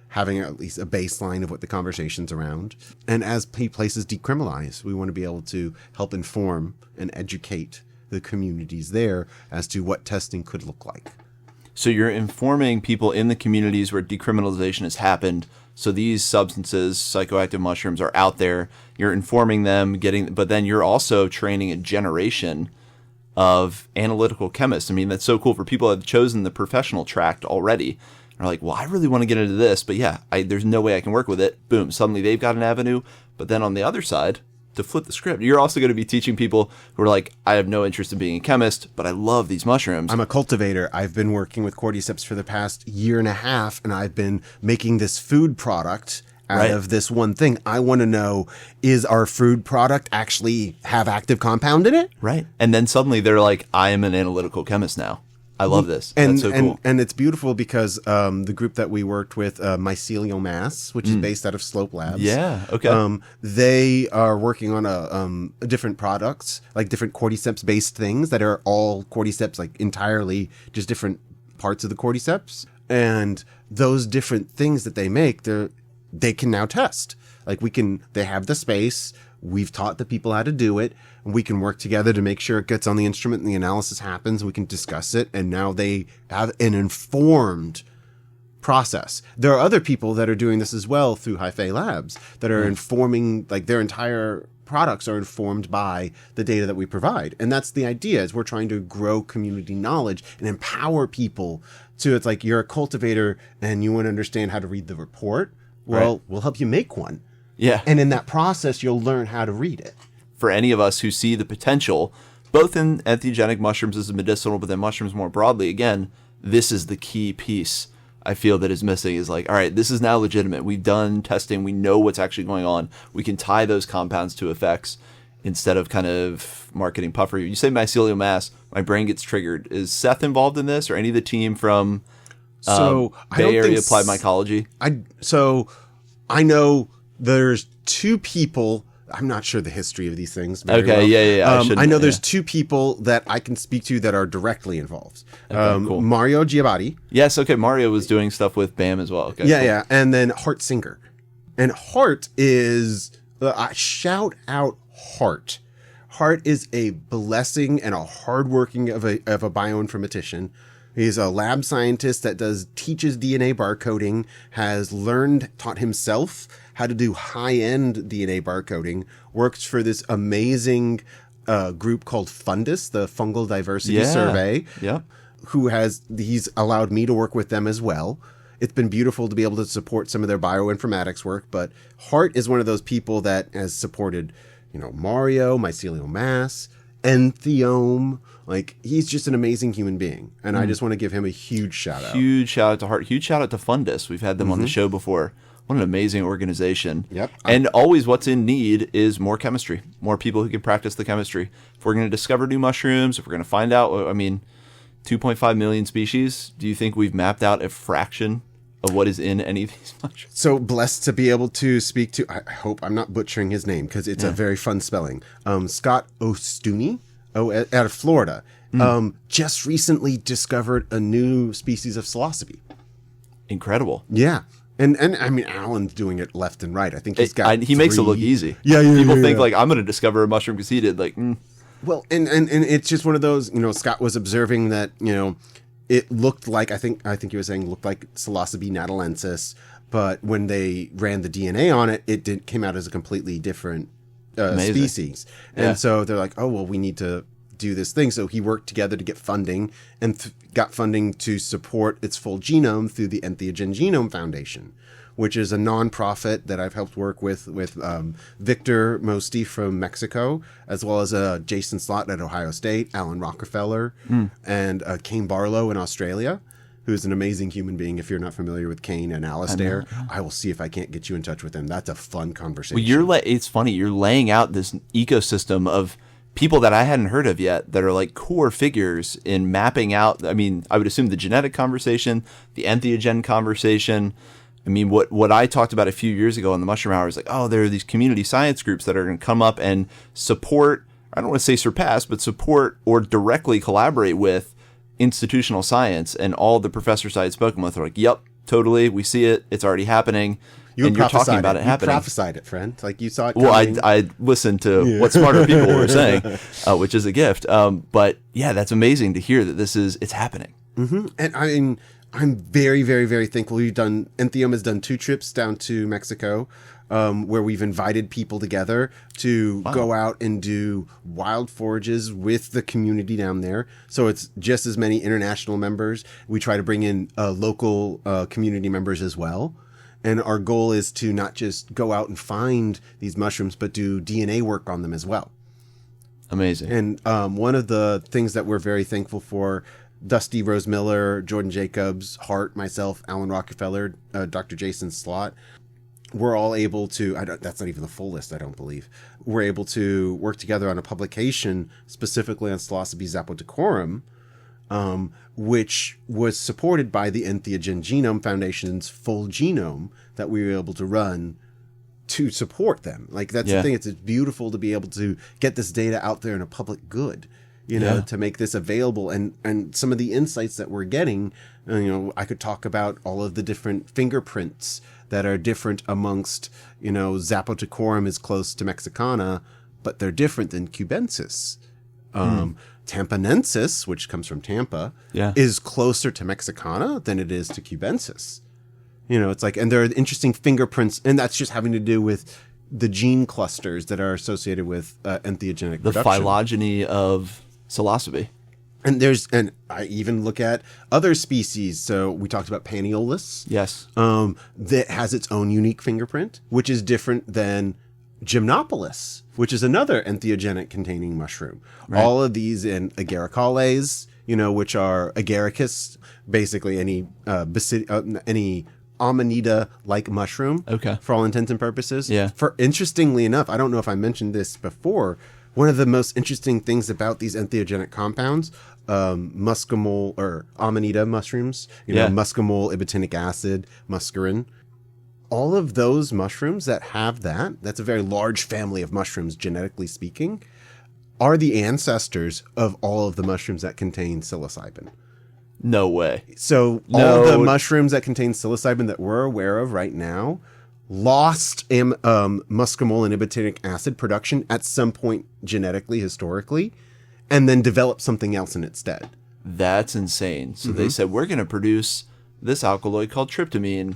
having at least a baseline of what the conversation's around. And as places decriminalize, we want to be able to help inform and educate the communities there as to what testing could look like. So you're informing people in the communities where decriminalization has happened. So these substances, psychoactive mushrooms, are out there. You're informing them, but then you're also training a generation of analytical chemists. I mean, that's so cool for people that have chosen the professional track already. Are like, well, I really want to get into this, but there's no way I can work with it. Boom, suddenly they've got an avenue. But then on the other side, to flip the script, you're also going to be teaching people who are like, I have no interest in being a chemist, but I love these mushrooms. I'm a cultivator. I've been working with cordyceps for the past year and a half, and I've been making this food product out of this one thing. I want to know, is our food product actually have active compound in it? Right. And then suddenly they're like, I am an analytical chemist now. I love this. That's so cool. And it's beautiful because the group that we worked with, Mycological, which is based out of Slope Labs. Yeah, okay. They are working on a different products, like different cordyceps-based things that are all cordyceps, like entirely just different parts of the cordyceps. And those different things that they make, they can now test. Like they have the space. We've taught the people how to do it, and we can work together to make sure it gets on the instrument and the analysis happens. We can discuss it, and now they have an informed process. There are other people that are doing this as well through Hyphae Labs that are informing, like their entire products are informed by the data that we provide. And that's the idea, is we're trying to grow community knowledge and empower people to, it's like you're a cultivator and you want to understand how to read the report. Well, we'll help you make one. Yeah. And in that process, you'll learn how to read it. For any of us who see the potential, both in entheogenic mushrooms as a medicinal, but then mushrooms more broadly, again, this is the key piece I feel that is missing, is like, all right, this is now legitimate. We've done testing. We know what's actually going on. We can tie those compounds to effects instead of kind of marketing puffery. You say mycelial, my brain gets triggered. Is Seth involved in this, or any of the team from Bay Area Applied Mycology? I know there's two people. I'm not sure the history of these things. Okay, well. I know there's two people that I can speak to that are directly involved. Okay, cool. Mario Giabatti. Yes, okay. Mario was doing stuff with BAM as well. Okay, yeah. And then Hart Singer. And Hart is, shout out Hart. Hart is a blessing and a hardworking of a bioinformatician. He's a lab scientist that teaches DNA barcoding, has taught himself how to do high-end DNA barcoding, works for this amazing group called Fundus, the Fungal Diversity Survey, he's allowed me to work with them as well. It's been beautiful to be able to support some of their bioinformatics work, but Hart is one of those people that has supported, Mario, Mycelial, Entheome. Like, he's just an amazing human being, and I just want to give him a huge shout out. Huge shout out to Hart. Huge shout out to Fundus. We've had them on the show before. What an amazing organization. Yep. And always what's in need is more chemistry, more people who can practice the chemistry. If we're going to discover new mushrooms, if we're going to find out, 2.5 million species, do you think we've mapped out a fraction of what is in any of these mushrooms? So blessed to be able to speak to, I hope I'm not butchering his name because it's a very fun spelling. Scott Ostuni, out of Florida, just recently discovered a new species of psilocybe. Incredible. Yeah. And I mean, Alan's doing it left and right. I think he's got. He makes it look easy. Yeah. People think like I'm going to discover a mushroom because he did. Like, Well, and it's just one of those. Scott was observing that it looked like I think he was saying looked like Psilocybe natalensis, but when they ran the DNA on it, it came out as a completely different species. And so they're like, oh well, we need to do this thing. So he worked together to get funding and got funding to support its full genome through the Entheogenic Genome Foundation, which is a nonprofit that I've helped work with Victor Mosty from Mexico, as well as Jason Slott at Ohio State, Alan Rockefeller, and Kane Barlow in Australia, who's an amazing human being. If you're not familiar with Kane and Alistair, I will see if I can't get you in touch with them. That's a fun conversation. Well, it's funny. You're laying out this ecosystem of people that I hadn't heard of yet that are like core figures in mapping out. I mean, I would assume the genetic conversation, the entheogen conversation. I mean, what I talked about a few years ago on the Mushroom Hour is like, oh, there are these community science groups that are going to come up and support, I don't want to say surpass, but support or directly collaborate with institutional science. And all the professors I had spoken with are like, yep, totally. We see it. It's already happening. And you're talking about it happening. You prophesied it, friend. Like you saw it coming. Well, I listened to what smarter people were saying, which is a gift. But yeah, that's amazing to hear that it's happening. Mm-hmm. And I mean, I'm very, very, very thankful. Entheom has done 2 trips down to Mexico, where we've invited people together to go out and do wild forages with the community down there. So it's just as many international members. We try to bring in local community members as well. And our goal is to not just go out and find these mushrooms, but do DNA work on them as well. Amazing. And one of the things that we're very thankful for, Dusty Rose Miller, Jordan Jacobs, Hart, myself, Alan Rockefeller, Dr. Jason Slott, we're all able to, that's not even the full list, I don't believe. We're able to work together on a publication specifically on Psilocybe zapotecorum, which was supported by the Entheogenic Genome Foundation's full genome that we were able to run to support them. Like, that's the thing. It's beautiful to be able to get this data out there in a public good, to make this available. And some of the insights that we're getting, I could talk about all of the different fingerprints that are different amongst, zapotecorum is close to Mexicana, but they're different than cubensis. Tampanensis, which comes from Tampa, is closer to Mexicana than it is to cubensis. It's like, and there are interesting fingerprints, and that's just having to do with the gene clusters that are associated with entheogenic production. The phylogeny of psilocybe. And I even look at other species. So we talked about Paniolus. Yes. That has its own unique fingerprint, which is different than Gymnopolis, which is another entheogenic containing mushroom. Right. All of these in agaricales, which are agaricus, basically any Amanita-like mushroom. Okay. For all intents and purposes. Yeah. Interestingly enough, I don't know if I mentioned this before, one of the most interesting things about these entheogenic compounds, muscimol or Amanita mushrooms, muscimol, ibotenic acid, muscarine, all of those mushrooms that have that's a very large family of mushrooms, genetically speaking, are the ancestors of all of the mushrooms that contain psilocybin. No way. So all of the mushrooms that contain psilocybin that we're aware of right now lost muscimol and ibotenic acid production at some point genetically, historically, and then developed something else in its stead. That's insane. So they said, we're going to produce this alkaloid called tryptamine.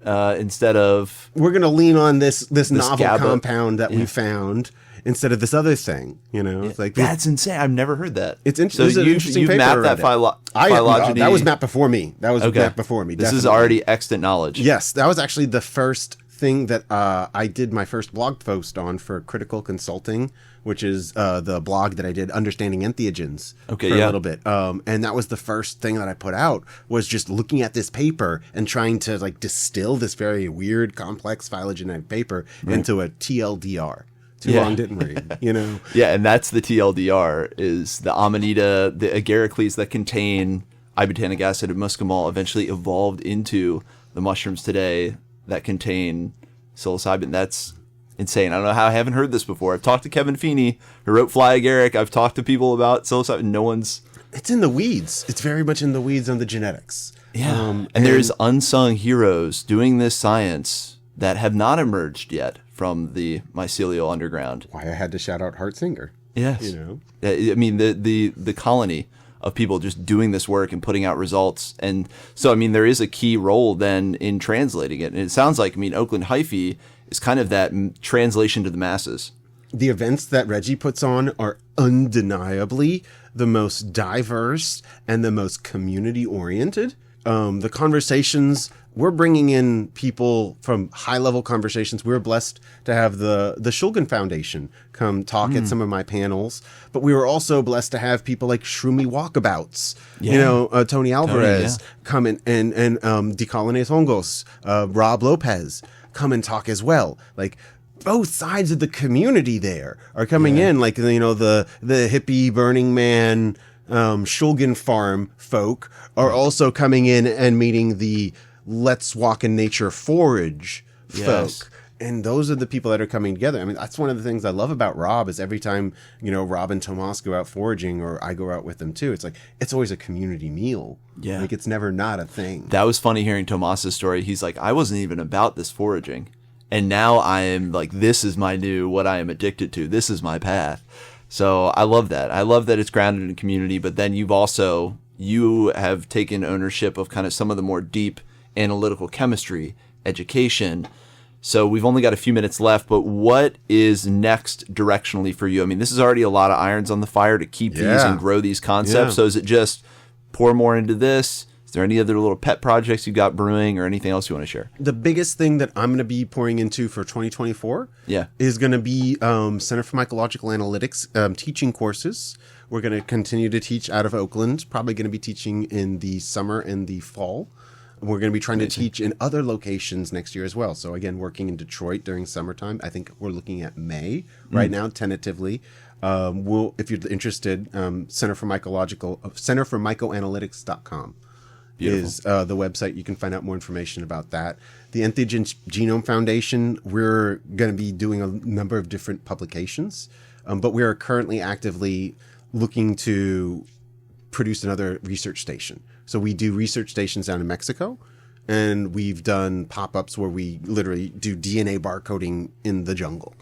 Instead of, we're going to lean on this novel GABA compound that we found instead of this other thing. It's like that's insane. I've never heard that. It's interesting. So you've mapped that phylogeny. That was mapped before me. Mapped before me. This is already extant knowledge. Yes, that was actually the first thing that I did my first blog post on for Critical Consulting, which is the blog that I did, Understanding Entheogens, for a little bit. And that was the first thing that I put out, was just looking at this paper and trying to distill this very weird, complex phylogenetic paper into a TLDR. Too long didn't read, Yeah, and that's the TLDR, is the Amanita, the agaricales that contain ibotenic acid and muscimol eventually evolved into the mushrooms today that contain psilocybin. That's insane. I don't know how I haven't heard this before. I've talked to Kevin Feeney, who wrote Fly Agaric. I've talked to people about psilocybin. No one's... It's in the weeds. It's very much in the weeds on the genetics. Yeah. And there's unsung heroes doing this science that have not emerged yet from the mycelial underground. Why I had to shout out Hartsinger. Yes. You know? I mean, the colony of people just doing this work and putting out results. And so, I mean, there is a key role then in translating it. And it sounds like, I mean, Oakland Hyphae is kind of that translation to the masses. The events that Reggie puts on are undeniably the most diverse and the most community-oriented. The conversations, we're bringing in people from high-level conversations. We're blessed to have the Shulgin Foundation come talk at some of my panels. But we were also blessed to have people like Shroomy Walkabouts, Tony Alvarez come in, and Decolones Hongos, Rob Lopez come and talk as well. Like, both sides of the community there are coming in, like, the hippie Burning Man, Shulgin Farm folk are also coming in and meeting the Let's Walk in Nature Forage folk. And those are the people that are coming together. I mean, that's one of the things I love about Rob is every time, Rob and Tomas go out foraging, or I go out with them too, it's like, it's always a community meal. Yeah. Like, it's never not a thing. That was funny hearing Tomas's story. He's like, I wasn't even about this foraging. And now I am like, this is my new, what I am addicted to. This is my path. So I love that. I love that it's grounded in community, but then you have taken ownership of kind of some of the more deep analytical chemistry, education. So we've only got a few minutes left, but what is next directionally for you? I mean, this is already a lot of irons on the fire to keep these and grow these concepts. Yeah. So is it just pour more into this? Is there any other little pet projects you got brewing or anything else you want to share? The biggest thing that I'm going to be pouring into for 2024 is going to be Center for Mycological Analytics teaching courses. We're going to continue to teach out of Oakland, probably going to be teaching in the summer and the fall. We're going to be trying to teach in other locations next year as well. So again, working in Detroit during summertime. I think we're looking at May right now, tentatively. If you're interested, Center for Mycoanalytics.com. is the website. You can find out more information about that. The Entheogenic Genome Foundation, we're going to be doing a number of different publications, but we are currently actively looking to produce another research station. So we do research stations down in Mexico, and we've done pop-ups where we literally do DNA barcoding in the jungle.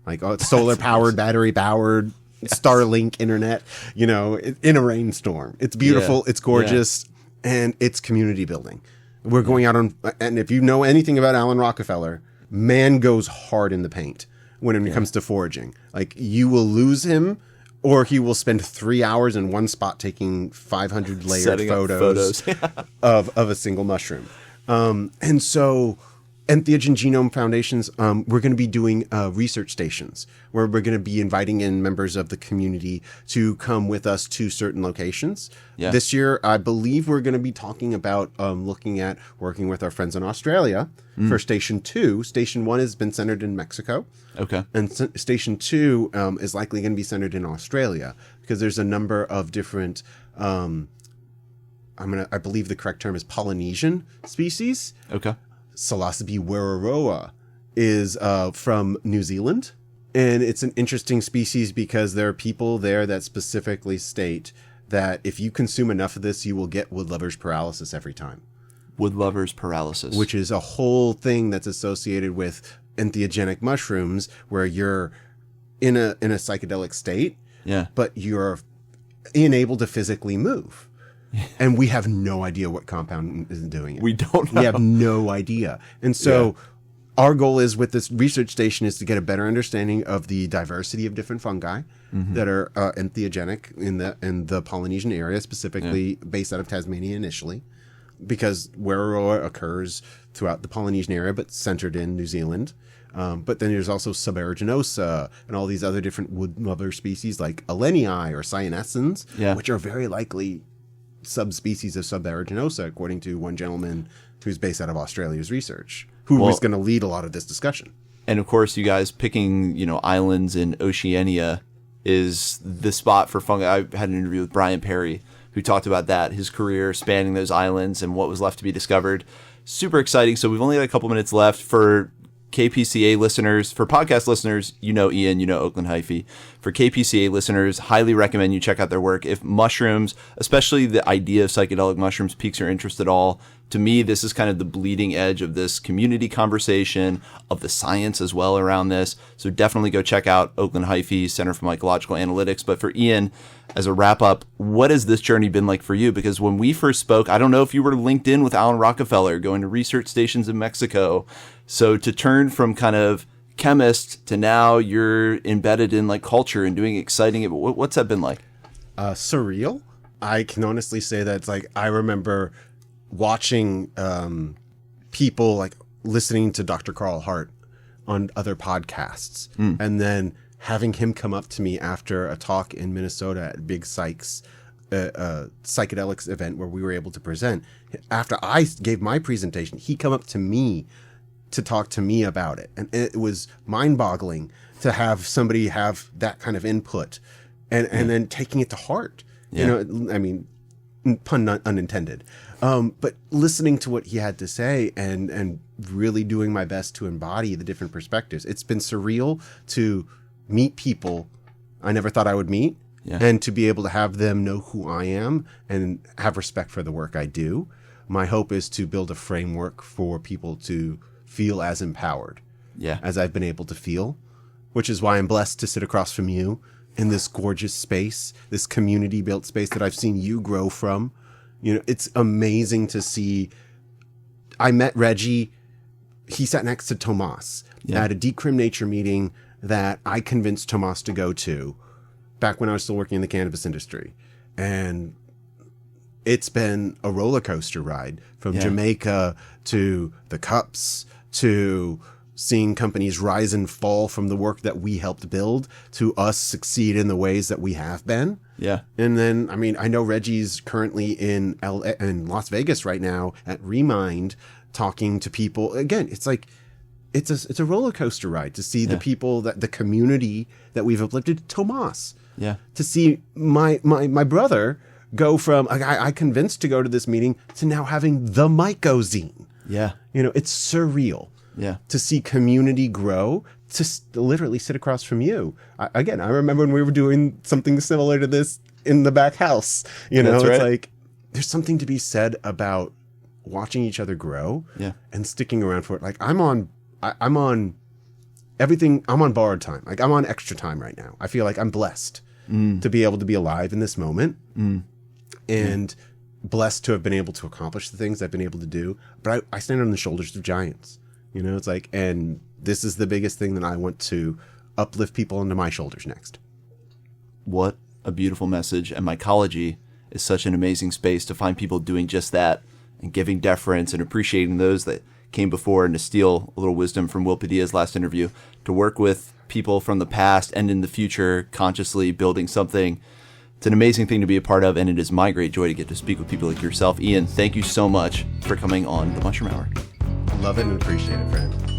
Like solar-powered, battery-powered, Starlink internet, in a rainstorm. It's beautiful. It's gorgeous. And it's community building. We're going out on, and if you know anything about Alan Rockefeller, man goes hard in the paint when it comes to foraging. Like, you will lose him, or he will spend 3 hours in one spot taking 500 layered photos of a single mushroom. And so Entheogen Genome Foundations, we're going to be doing research stations where we're going to be inviting in members of the community to come with us to certain locations. Yeah. This year, I believe we're going to be talking about looking at working with our friends in Australia for Station 2. Station 1 has been centered in Mexico. Okay. And Station 2 is likely going to be centered in Australia because there's a number of different, I believe the correct term is Polynesian species. Okay. Psilocybe weroa is from New Zealand, and it's an interesting species because there are people there that specifically state that if you consume enough of this, you will get wood lovers paralysis every time. Wood lovers paralysis, which is a whole thing that's associated with entheogenic mushrooms, where you're in a psychedelic state, but you're unable to physically move. And we have no idea what compound is doing it. We don't know. We have no idea. And so our goal is with this research station is to get a better understanding of the diversity of different fungi that are entheogenic in the Polynesian area, specifically based out of Tasmania initially, because Weroa occurs throughout the Polynesian area, but centered in New Zealand. But then there's also Subaeruginosa and all these other different wood lover species like Alenii or Cyanescens, which are very likely subspecies of Subaeruginosa, according to one gentleman who's based out of Australia's research, who was going to lead a lot of this discussion. And of course, you guys picking, islands in Oceania is the spot for fungi. I had an interview with Brian Perry, who talked about that, his career spanning those islands and what was left to be discovered. Super exciting. So we've only got a couple minutes left for KPCA listeners, for podcast listeners, you know Ian, you know Oakland Hyphae. For KPCA listeners, highly recommend you check out their work. If mushrooms, especially the idea of psychedelic mushrooms, piques your interest at all, to me, this is kind of the bleeding edge of this community conversation, of the science as well around this. So definitely go check out Oakland Hyphae, Center for Mycological Analytics. But for Ian, as a wrap up, what has this journey been like for you? Because when we first spoke, I don't know if you were linked in with Alan Rockefeller, going to research stations in Mexico. So to turn from kind of chemist to now you're embedded in like culture and doing exciting, what's that been like? Surreal. I can honestly say that it's like, I remember watching people like listening to Dr. Carl Hart on other podcasts and then having him come up to me after a talk in Minnesota at Big Psych's psychedelics event where we were able to present. After I gave my presentation, he come up to me to talk to me about it. And it was mind-boggling to have somebody have that kind of input and then taking it to heart. You know, I mean, pun unintended. But listening to what he had to say and really doing my best to embody the different perspectives. It's been surreal to meet people I never thought I would meet and to be able to have them know who I am and have respect for the work I do. My hope is to build a framework for people to feel as empowered as I've been able to feel, which is why I'm blessed to sit across from you in this gorgeous space, this community built space that I've seen you grow from. You know, it's amazing to see. I met Reggie. He sat next to Tomas at a Decrim Nature meeting that I convinced Tomas to go to back when I was still working in the cannabis industry. And it's been a roller coaster ride from Jamaica to the cups to seeing companies rise and fall from the work that we helped build to us succeed in the ways that we have been. Yeah. And then, I mean, I know Reggie's currently in Las Vegas right now at Remind talking to people. Again, it's like, it's a roller coaster ride to see the people that the community that we've uplifted. Tomas. Yeah. To see my brother go from a guy I convinced to go to this meeting to now having the Mycozine. Yeah. You know, it's surreal. Yeah. To see community grow, to literally sit across from you. I remember when we were doing something similar to this in the back house. You know, it's like there's something to be said about watching each other grow and sticking around for it. Like I'm on everything. I'm on borrowed time. Like I'm on extra time right now. I feel like I'm blessed to be able to be alive in this moment and blessed to have been able to accomplish the things I've been able to do. But I stand on the shoulders of giants. You know, it's like, and this is the biggest thing that I want to uplift people onto my shoulders next. What a beautiful message. And Mycology is such an amazing space to find people doing just that and giving deference and appreciating those that came before, and to steal a little wisdom from Will Padilla's last interview, to work with people from the past and in the future, consciously building something. It's an amazing thing to be a part of, and it is my great joy to get to speak with people like yourself. Ian, thank you so much for coming on the Mushroom Hour. Love it and appreciate it, friend.